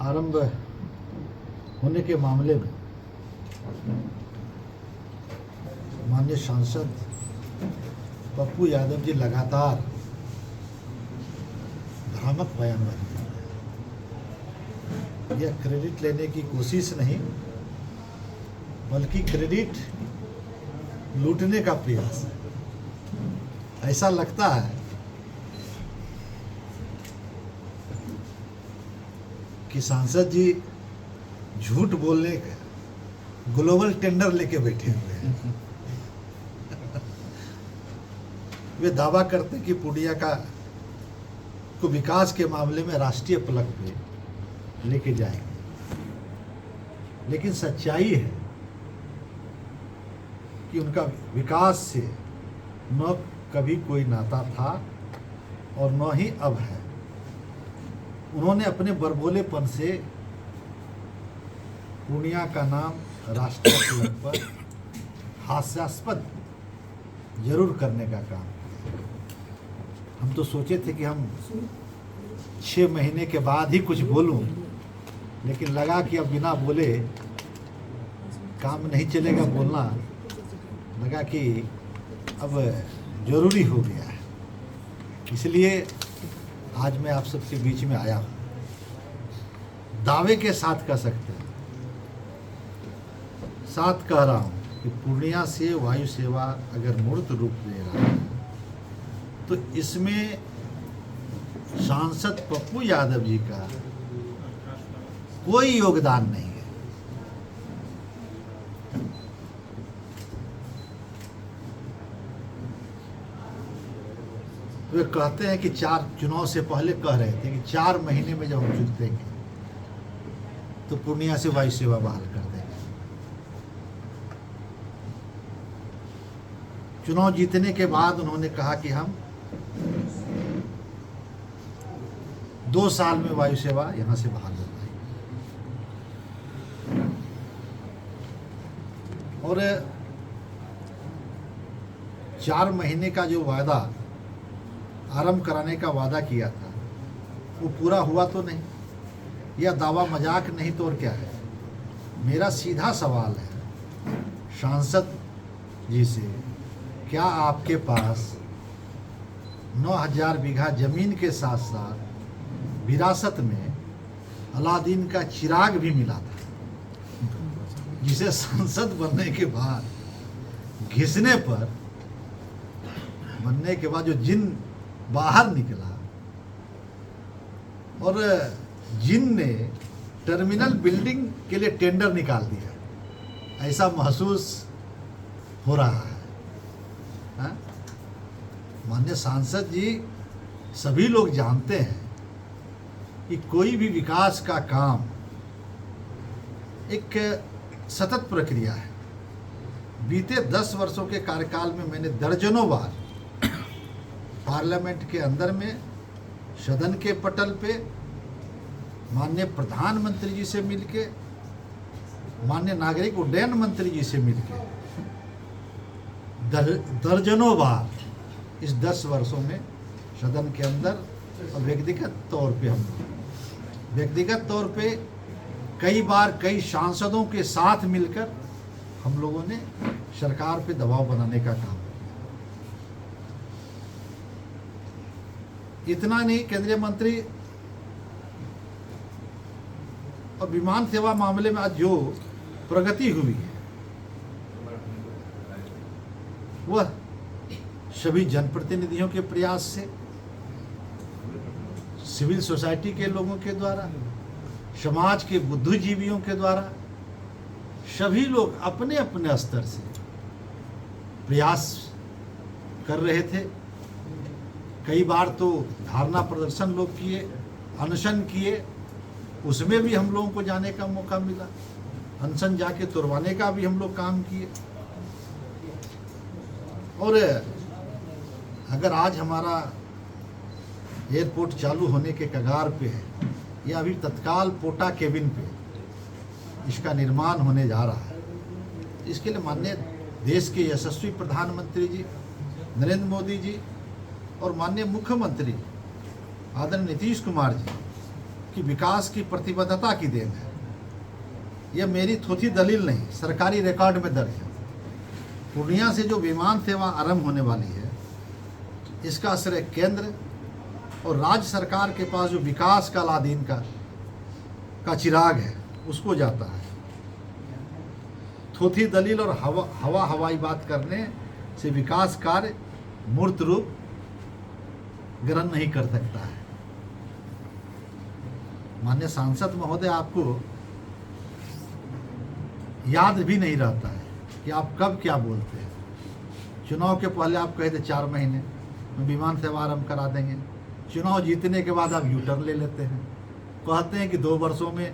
आरंभ होने के मामले में माननीय सांसद पप्पू यादव जी लगातार भ्रामक बयानबाजी कर रहे हैं। यह क्रेडिट लेने की कोशिश नहीं बल्कि क्रेडिट लूटने का प्रयास है। ऐसा लगता है कि सांसद जी झूठ बोलने का ग्लोबल टेंडर लेके बैठे हुए हैं। वे दावा करते कि पूर्णिया को विकास के मामले में राष्ट्रीय पलक पे लेके जाएंगे, लेकिन सच्चाई है कि उनका विकास से न कभी कोई नाता था और न ही अब है। उन्होंने अपने बरबोलेपन से पूर्णिया का नाम राष्ट्रीय पलक पर हास्यास्पद जरूर करने का काम किया। हम तो सोचे थे कि हम 6 महीने के बाद ही कुछ बोलूं, लेकिन लगा कि अब बिना बोले काम नहीं चलेगा, बोलना लगा कि अब जरूरी हो गया है। इसलिए आज मैं आप सबके बीच में आया हूँ। दावे के साथ कह सकते हैं, साथ कह रहा हूँ कि पूर्णिया से वायु सेवा अगर मूर्त रूप ले रहा है तो इसमें सांसद पप्पू यादव जी का कोई योगदान नहीं है। वे कहते हैं कि 4 चुनाव से पहले कह रहे थे कि 4 महीने में जब हम जीतेंगे तो पूर्णिया से वायु सेवा बहाल कर देंगे। चुनाव जीतने के बाद उन्होंने कहा कि हम 2 साल में वायु सेवा यहां से बहाल हो पाएगी। और 4 महीने का जो वादा आरंभ कराने का वादा किया था वो पूरा हुआ तो नहीं। यह दावा मजाक नहीं तो और क्या है। मेरा सीधा सवाल है सांसद जी से, क्या आपके पास 9000 बीघा जमीन के साथ साथ विरासत में अलादीन का चिराग भी मिला था, जिसे सांसद बनने के बाद घिसने पर बनने के बाद जो जिन बाहर निकला और जिन ने टर्मिनल बिल्डिंग के लिए टेंडर निकाल दिया, ऐसा महसूस हो रहा है। माननीय सांसद जी, सभी लोग जानते हैं कि कोई भी विकास का काम एक सतत प्रक्रिया है। बीते 10 वर्षों के कार्यकाल में मैंने दर्जनों बार पार्लियामेंट के अंदर में, सदन के पटल पे माननीय प्रधानमंत्री जी से मिलके, माननीय नागरिक उड्डयन मंत्री जी से मिलके दर्जनों बार इस 10 वर्षों में सदन के अंदर और व्यक्तिगत तौर पे कई बार कई सांसदों के साथ मिलकर हम लोगों ने सरकार पे दबाव बनाने का काम। इतना नहीं, केंद्रीय मंत्री और विमान सेवा मामले में आज जो प्रगति हुई है वह सभी जनप्रतिनिधियों के प्रयास से, सिविल सोसाइटी के लोगों के द्वारा, समाज के बुद्धिजीवियों के द्वारा, सभी लोग अपने अपने स्तर से प्रयास कर रहे थे। कई बार तो धारणा प्रदर्शन लोग किए, अनशन किए, उसमें भी हम लोगों को जाने का मौका मिला। अनशन जाके तुड़वाने का भी हम लोग काम किए। और अगर आज हमारा एयरपोर्ट चालू होने के कगार पे है, या अभी तत्काल पोटा केबिन पे इसका निर्माण होने जा रहा है, इसके लिए माननीय देश के यशस्वी प्रधानमंत्री जी नरेंद्र मोदी जी और माननीय मुख्यमंत्री आदरणीय नीतीश कुमार जी कि विकास की प्रतिबद्धता की देन है। यह मेरी थोथी दलील नहीं, सरकारी रिकॉर्ड में दर्ज है। पूर्णिया से जो विमान सेवा आरंभ होने वाली है, इसका श्रेय केंद्र और राज्य सरकार के पास जो विकास का अलादीन का चिराग है उसको जाता है। थोथी दलील और हवाई बात करने से विकास कार्य मूर्त रूप ग्रहण नहीं कर सकता है। माननीय सांसद महोदय, आपको याद भी नहीं रहता है कि आप कब क्या बोलते हैं। चुनाव के पहले आप कहे थे 4 महीने में विमान सेवा आरंभ करा देंगे, चुनाव जीतने के बाद आप यूटर्न ले लेते हैं, कहते हैं कि 2 वर्षों में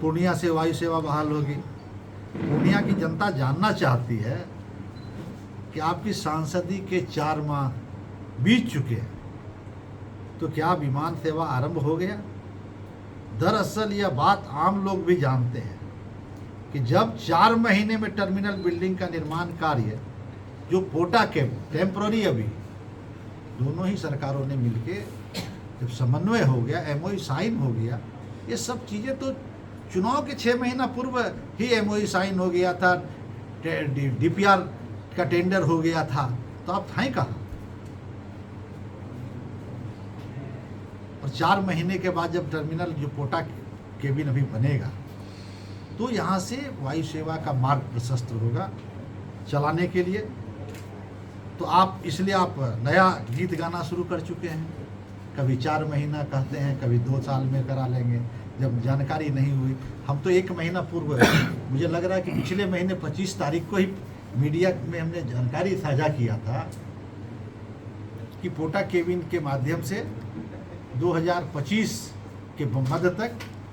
पूर्णिया से वायु सेवा बहाल होगी। पूर्णिया की जनता जानना चाहती है कि आपकी सांसदी के 4 माह बीत चुके हैं, तो क्या विमान सेवा आरंभ हो गया? दरअसल यह बात आम लोग भी जानते हैं कि जब 4 महीने में टर्मिनल बिल्डिंग का निर्माण कार्य जो पोटा के टेम्पररी, अभी दोनों ही सरकारों ने मिलके जब समन्वय हो गया, एमओयू साइन हो गया, ये सब चीज़ें तो चुनाव के 6 महीना पूर्व ही एमओयू साइन हो गया था, डीपीआर का टेंडर हो गया था, तो आप थे कहाँ? और 4 महीने के बाद जब टर्मिनल जो पोटा केबिन अभी बनेगा, तो यहाँ से वायु सेवा का मार्ग प्रशस्त होगा चलाने के लिए। तो आप इसलिए आप नया गीत गाना शुरू कर चुके हैं, कभी 4 महीना कहते हैं, कभी 2 साल में करा लेंगे। जब जानकारी नहीं हुई, हम तो 1 महीना पूर्व, मुझे लग रहा है कि पिछले महीने 25 तारीख को ही मीडिया में हमने जानकारी साझा किया था कि पोटा केबिन के माध्यम से 2025 के मध्य तक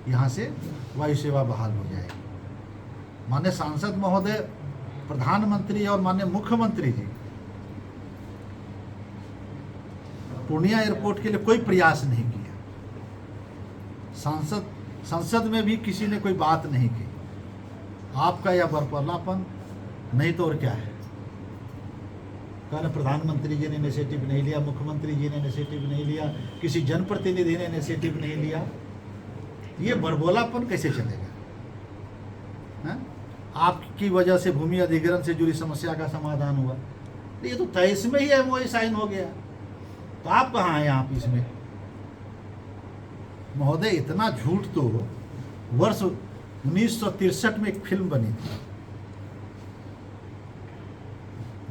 यहाँ से वायु सेवा बहाल हो जाएगी। माननीय सांसद महोदय, प्रधानमंत्री और माननीय मुख्यमंत्री जी पूर्णिया एयरपोर्ट के लिए कोई प्रयास नहीं किया। संसद में भी किसी ने कोई बात नहीं की। आपका यह बरपलापन नहीं तो और क्या है? कहना प्रधानमंत्री जी ने इनिशिएटिव नहीं लिया, मुख्यमंत्री जी ने इनिशिएटिव नहीं लिया, किसी जनप्रतिनिधि ने इनिशिएटिव नहीं लिया, ये बड़बोलापन कैसे चलेगा? है? आपकी वजह से भूमि अधिग्रहण से जुड़ी समस्या का समाधान हुआ, ये तो 23 में ही एमओयू साइन हो गया, तो आप कहाँ हैं आप इसमें? महोदय, इतना झूठ तो वर्ष 1963 में एक फिल्म बनी थी,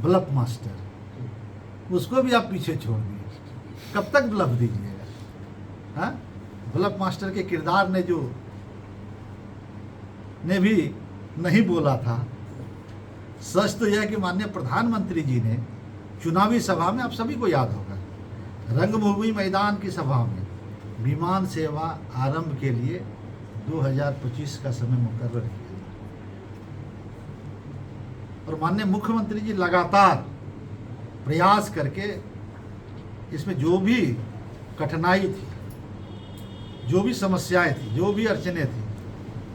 ब्लफ मास्टर, उसको भी आप पीछे छोड़ दिए। कब तक ब्लफ दीजिएगा? हाँ, ब्लफ मास्टर के किरदार ने भी नहीं बोला था। सच तो यह कि माननीय प्रधानमंत्री जी ने चुनावी सभा में, आप सभी को याद होगा, रंगभूमि मैदान की सभा में विमान सेवा आरंभ के लिए 2025 का समय मुकर्रर किया और माननीय मुख्यमंत्री जी लगातार प्रयास करके इसमें जो भी कठिनाई थी, जो भी समस्याएं थी, जो भी अड़चनें थी,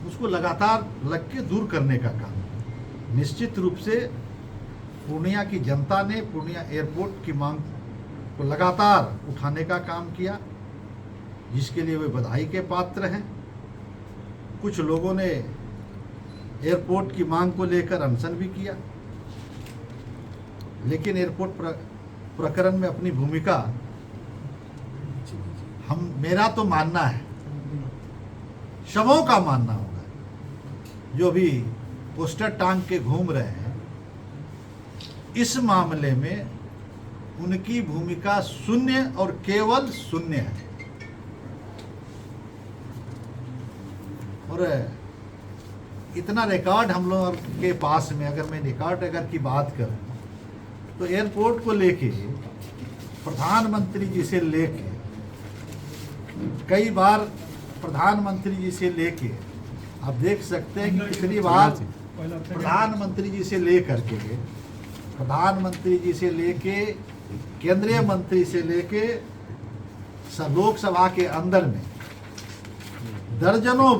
उसको लगातार लग के दूर करने का काम। निश्चित रूप से पूर्णिया की जनता ने पूर्णिया एयरपोर्ट की मांग को लगातार उठाने का काम किया, जिसके लिए वे बधाई के पात्र हैं। कुछ लोगों ने एयरपोर्ट की मांग को लेकर अनशन भी किया, लेकिन एयरपोर्ट प्रकरण में अपनी भूमिका मेरा तो मानना है, सबों का मानना होगा, जो भी पोस्टर टांग के घूम रहे हैं, इस मामले में उनकी भूमिका शून्य और केवल शून्य है। और इतना रिकॉर्ड हम लोग के पास में, अगर मैं रिकॉर्ड की बात करूं तो एयरपोर्ट को लेके प्रधानमंत्री जी से लेके, कई बार प्रधानमंत्री जी से लेके, आप देख सकते हैं कि कितनी बार प्रधानमंत्री जी से लेकर के, प्रधानमंत्री जी से लेके, केंद्रीय मंत्री से लेके लोकसभा के अंदर में दर्जनों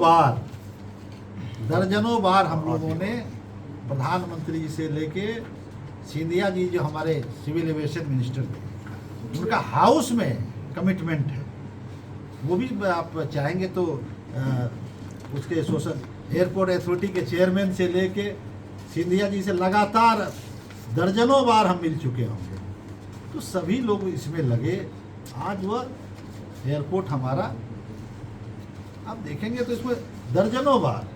बार हम लोगों ने प्रधानमंत्री जी से लेके सिंधिया जी जो हमारे सिविल एविएशन मिनिस्टर थे, उनका हाउस में कमिटमेंट है वो भी आप चाहेंगे तो उसके सोशल एयरपोर्ट अथॉरिटी के चेयरमैन से लेके सिंधिया जी से लगातार दर्जनों बार हम मिल चुके होंगे। तो सभी लोग इसमें लगे। आज वह एयरपोर्ट हमारा आप देखेंगे तो इसमें दर्जनों बार।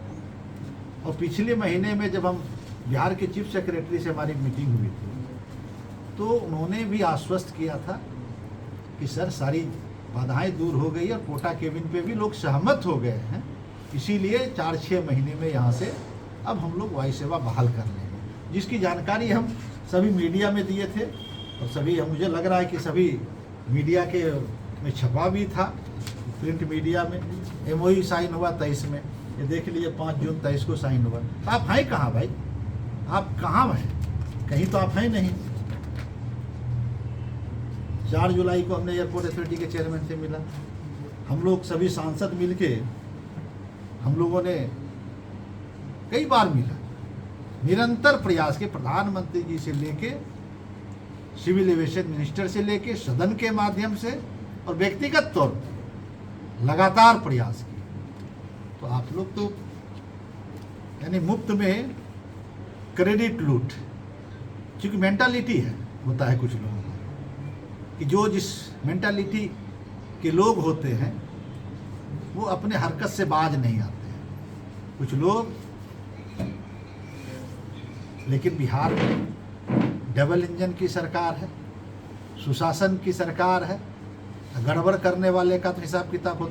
और पिछले महीने में जब हम बिहार के चीफ सेक्रेटरी से हमारी मीटिंग हुई थी तो उन्होंने भी आश्वस्त किया था कि सर सारी बाधाएं दूर हो गई और कोटा केबिन पे भी लोग सहमत हो गए हैं, इसीलिए 4-6 महीने में यहाँ से अब हम लोग वायु सेवा बहाल कर लेंगे, जिसकी जानकारी हम सभी मीडिया में दिए थे। और सभी मुझे लग रहा है कि सभी मीडिया के में छपा भी था, प्रिंट मीडिया में। MOU साइन हुआ 23 में, ये देख लीजिए 5 जून 23 को साइन हुआ। तो आप हैं कहाँ भाई? आप कहाँ हैं? कहीं तो आप हैं नहीं। 4 जुलाई को हमने एयरपोर्ट अथॉरिटी के चेयरमैन से मिला। हम लोग सभी सांसद मिलके हम लोगों ने कई बार मिला, निरंतर प्रयास के प्रधानमंत्री जी से लेके सिविल एविएशन मिनिस्टर से लेके सदन के माध्यम से और व्यक्तिगत तौर पर लगातार प्रयास किए। तो आप लोग तो यानी मुफ्त में क्रेडिट लूट, क्योंकि मेंटालिटी है होता है कुछ लोगों का कि जो जिस मेंटालिटी के लोग होते हैं वो अपने हरकत से बाज नहीं आते हैं कुछ लोग। लेकिन बिहार में डबल इंजन की सरकार है, सुशासन की सरकार है, गड़बड़ करने वाले का तो हिसाब किताब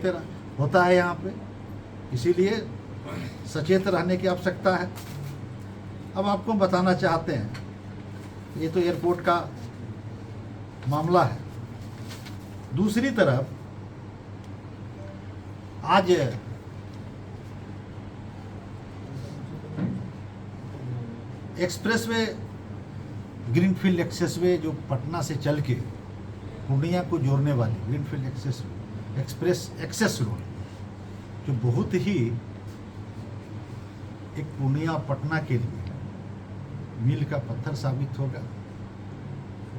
होता है यहाँ पे, इसीलिए सचेत रहने की आवश्यकता है। अब आपको बताना चाहते हैं, ये तो एयरपोर्ट का मामला है। दूसरी तरफ आज एक्सप्रेसवे, ग्रीनफील्ड एक्सेसवे जो पटना से चल के पूर्णिया को जोड़ने वाली ग्रीनफील्ड एक्सप्रेस एक्सेस रोड, जो बहुत ही एक पूर्णिया पटना के लिए मील का पत्थर साबित होगा।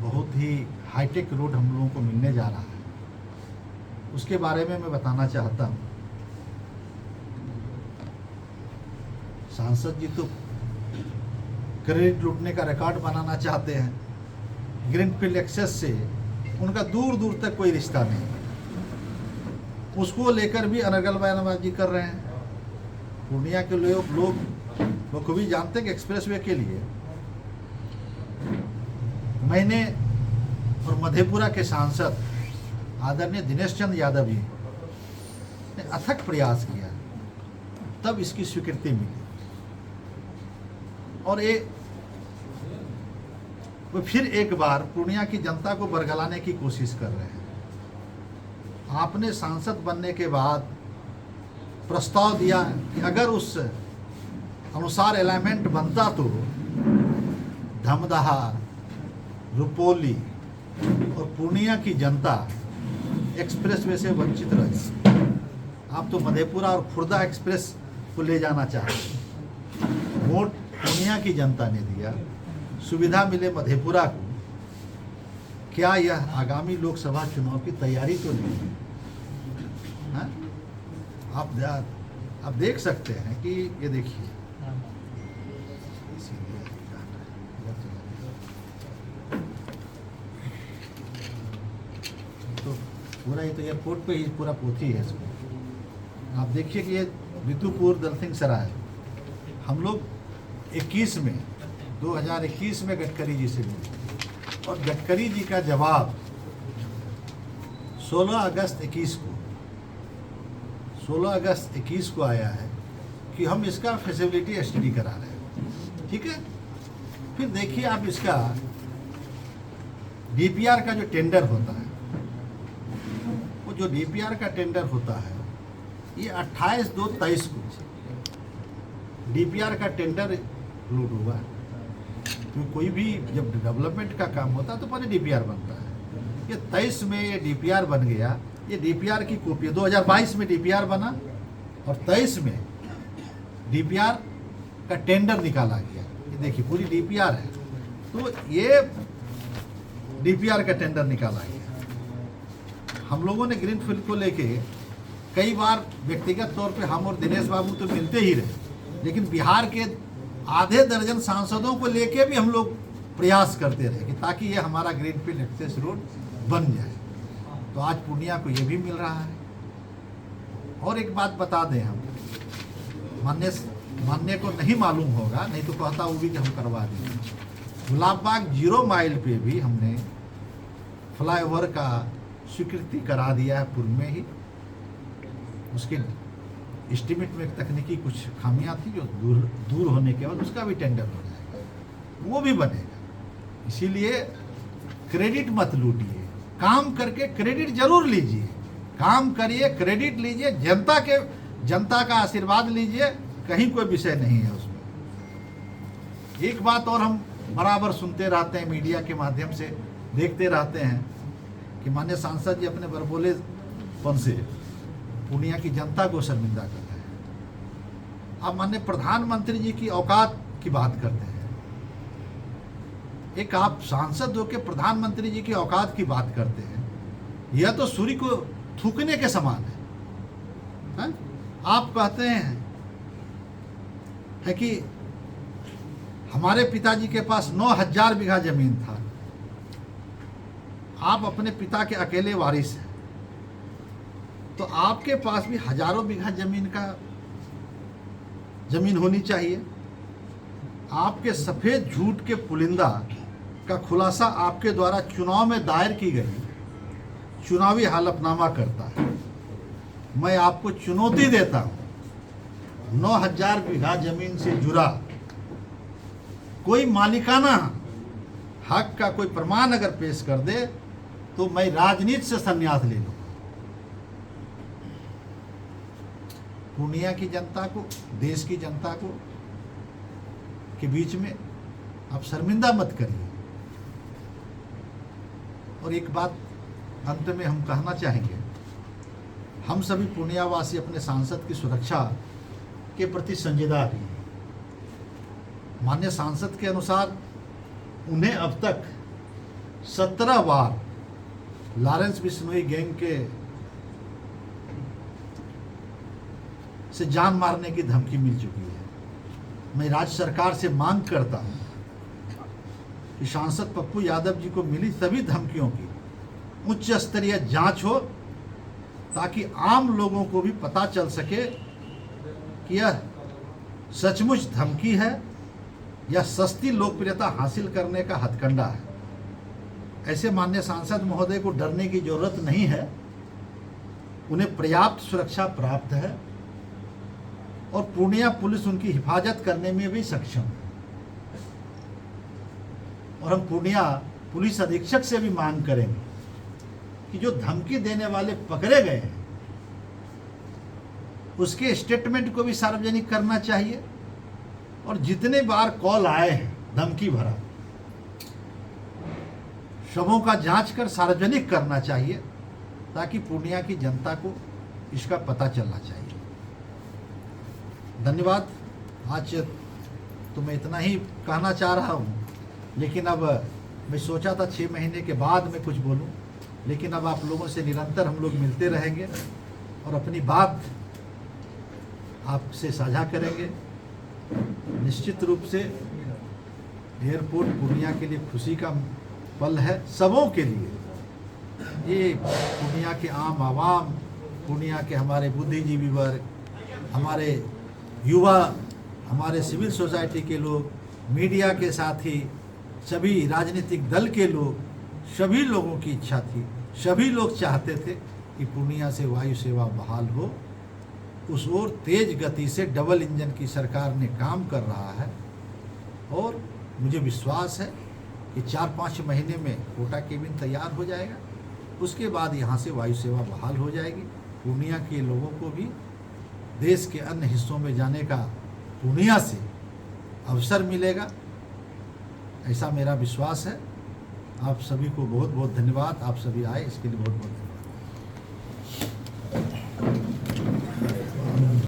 बहुत ही हाईटेक रोड हम लोगों को मिलने जा रहा है, उसके बारे में मैं बताना चाहता हूँ। सांसद जी तो क्रेडिट लूटने का रिकॉर्ड बनाना चाहते हैं। ग्रीनफील्ड एक्सेस से उनका दूर दूर तक कोई रिश्ता नहीं, उसको लेकर भी अनर्गल बयानबाजी कर रहे हैं। पूर्णिया के लोग को भी जानते हैं कि एक्सप्रेसवे के लिए मैंने और मधेपुरा के सांसद आदरणीय दिनेश चंद्र यादव जी ने अथक प्रयास किया, तब इसकी स्वीकृति मिली। और वो फिर एक बार पूर्णिया की जनता को बरगलाने की कोशिश कर रहे हैं। आपने सांसद बनने के बाद प्रस्ताव दिया कि अगर उस अनुसार अलाइनमेंट बनता तो धमदाहा, रुपौली और पूर्णिया की जनता एक्सप्रेसवे से वंचित रहे। आप तो मधेपुरा और खुर्दा एक्सप्रेस को ले जाना चाहते हैं। वोट पूर्णिया की जनता ने दिया, सुविधा मिले मधेपुरा को। क्या यह आगामी लोकसभा चुनाव की तैयारी तो नहीं है? आप देख सकते हैं कि ये देखिए, तो पूरा ये तो एयरपोर्ट पे ही पूरा पोथी है इसको। आप देखिए कि ये रितुपुर दलसिंह सराय हम लोग 2021 में गडकरी जी से मिले और गडकरी जी का जवाब 16 अगस्त 21 को आया है कि हम इसका फिजिबिलिटी स्टडी करा रहे हैं। ठीक है, फिर देखिए आप इसका डीपीआर का जो टेंडर होता है, वो जो डीपीआर का टेंडर होता है ये 28/2/23 को डीपीआर का टेंडर लूट हुआ। तो कोई भी जब डेवलपमेंट का काम होता है तो पहले डीपीआर बनता है। ये 23 में ये डीपीआर बन गया। ये डीपीआर की कॉपी 2022 में डीपीआर बना और 23 में डीपीआर का टेंडर निकाला गया। ये देखिए पूरी डीपीआर है, तो ये डीपीआर का टेंडर निकाला गया। हम लोगों ने ग्रीनफील्ड को लेके कई बार व्यक्तिगत तौर पे हम और दिनेश बाबू तो मिलते ही रहे, लेकिन बिहार के आधे दर्जन सांसदों को लेके भी हम लोग प्रयास करते रहे कि ताकि ये हमारा ग्रीनफील्ड एक्सेस रोड बन जाए। तो आज पूर्णिया को ये भी मिल रहा है। और एक बात बता दें, हम मानने को नहीं मालूम होगा, नहीं तो कहता वो भी कि हम करवा देंगे। गुलाबबाग 0 माइल पे भी हमने फ्लाईओवर का स्वीकृति करा दिया है पूर्व में ही। उसके एस्टीमेट में एक तकनीकी कुछ खामियां थी जो दूर होने के बाद उसका भी टेंडर हो जाएगा, वो भी बनेगा। इसीलिए क्रेडिट मत लूटिए, काम करके क्रेडिट जरूर लीजिए, काम करिए, क्रेडिट लीजिए, जनता का आशीर्वाद लीजिए, कहीं कोई विषय नहीं है उसमें। एक बात और हम बराबर सुनते रहते हैं, मीडिया के माध्यम से देखते रहते हैं कि माननीय सांसद जी अपने बरबोलेपन से पूर्णिया की जनता को शर्मिंदा कर रहे हैं। आप माननीय प्रधानमंत्री जी की औकात की बात करते हैं, एक आप सांसद होकर प्रधानमंत्री जी की औकात की बात करते हैं, यह तो सूर्य को थूकने के समान है? आप कहते हैं कि हमारे पिताजी के पास 9000 बीघा जमीन था, आप अपने पिता के अकेले वारिस हैं, तो आपके पास भी हजारों बीघा जमीन होनी चाहिए। आपके सफेद झूठ के पुलिंदा का खुलासा आपके द्वारा चुनाव में दायर की गई चुनावी हलफनामा करता है। मैं आपको चुनौती देता हूं, 9000 बीघा जमीन से जुड़ा कोई मालिकाना हक का कोई प्रमाण अगर पेश कर दे तो मैं राजनीति से संन्यास ले लूंगा। पूर्णिया की जनता को, देश की जनता को के बीच में आप शर्मिंदा मत करिए। और एक बात अंत में हम कहना चाहेंगे, हम सभी पूर्णियावासी अपने सांसद की सुरक्षा के प्रति संजीदा भी हैं। माननीय सांसद के अनुसार उन्हें अब तक 17 बार लॉरेंस बिश्नोई गैंग के से जान मारने की धमकी मिल चुकी है। मैं राज्य सरकार से मांग करता हूं कि सांसद पप्पू यादव जी को मिली सभी धमकियों की उच्च स्तरीय जांच हो, ताकि आम लोगों को भी पता चल सके कि यह सचमुच धमकी है या सस्ती लोकप्रियता हासिल करने का हथकंडा है। ऐसे माननीय सांसद महोदय को डरने की जरूरत नहीं है, उन्हें पर्याप्त सुरक्षा प्राप्त है और पूर्णिया पुलिस उनकी हिफाजत करने में भी सक्षम है। और हम पूर्णिया पुलिस अधीक्षक से भी मांग करेंगे कि जो धमकी देने वाले पकड़े गए हैं उसके स्टेटमेंट को भी सार्वजनिक करना चाहिए, और जितने बार कॉल आए हैं धमकी भरा, सबों का जांच कर सार्वजनिक करना चाहिए, ताकि पूर्णिया की जनता को इसका पता चलना चाहिए। धन्यवाद। आज तो मैं इतना ही कहना चाह रहा हूँ, लेकिन अब मैं सोचा था 6 महीने के बाद मैं कुछ बोलूँ, लेकिन अब आप लोगों से निरंतर हम लोग मिलते रहेंगे और अपनी बात आपसे साझा करेंगे। निश्चित रूप से एयरपोर्ट पूर्णिया के लिए खुशी का पल है, सबों के लिए। ये पूर्णिया के आम आवाम, पूर्णिया के हमारे बुद्धिजीवी वर्ग, हमारे युवा, हमारे सिविल सोसाइटी के लोग, मीडिया के साथी, सभी राजनीतिक दल के लोग, सभी लोगों की इच्छा थी, सभी लोग चाहते थे कि पूर्णिया से वायु सेवा बहाल हो। उस ओर तेज गति से डबल इंजन की सरकार ने काम कर रहा है और मुझे विश्वास है कि 4-5 महीने में कोटा केबिन तैयार हो जाएगा। उसके बाद यहाँ से वायु सेवा बहाल हो जाएगी। पूर्णिया के लोगों को भी देश के अन्य हिस्सों में जाने का पूर्णिया से अवसर मिलेगा, ऐसा मेरा विश्वास है। आप सभी को बहुत बहुत धन्यवाद। आप सभी आए इसके लिए बहुत बहुत धन्यवाद।